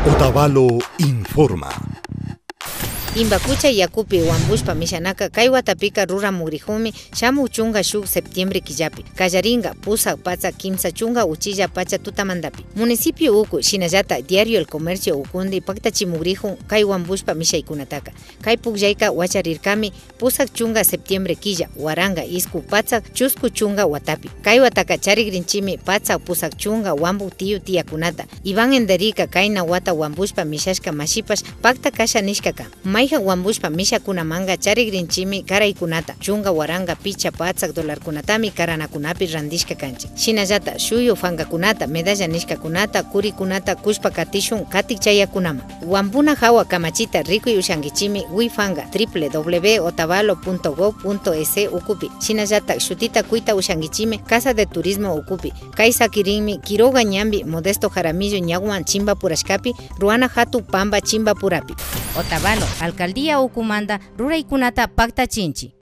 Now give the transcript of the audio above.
Otavalo informa. Imbakucha yakupi wambushpa mishanaka kay watapika ruramugrijumi shamu chunga shuk septiembre killapi kallaringa pusa pacha kimsa chunga uchilla pacha tutamandapi municipio uku shinallata diario El Comercio ukundi paktachimugrijun kay wambushpa mishaykunataka kay pukllayka wacharirkami pusak chunga septiembre killa waranga isku pacha chusku chunga watapi kay wataka charigrinchimi pacha pusak chunga wambu tiyakunata Iván Enderika kayna wata wambushpa mishashka mashipash pakta kasha nishkaka Mayja wambushpa mishakunamanga charigrinchimi karaykunata chunga waranga picha patsak dolarkunatami karanakunapi randishka kanchik shinallata shuyu fangakunata medalla nishkakunata kurikunata kushpa katishun katik chayakunama wampuna hawa kamachita rikuy ushankichimi wifanga www.otavalo.gov.es ukupi shinallata shutita kuita ushankichimi Casa de Turismo ukupi kay sakirinmi Quiroga ñambi Modesto Jaramillo ñawan Chimbapurashkapi Ruana Hatu Pamba Chimbapurapi Otavalo, Alcaldía Ukumanda, Ruraykunata Paktachinchi.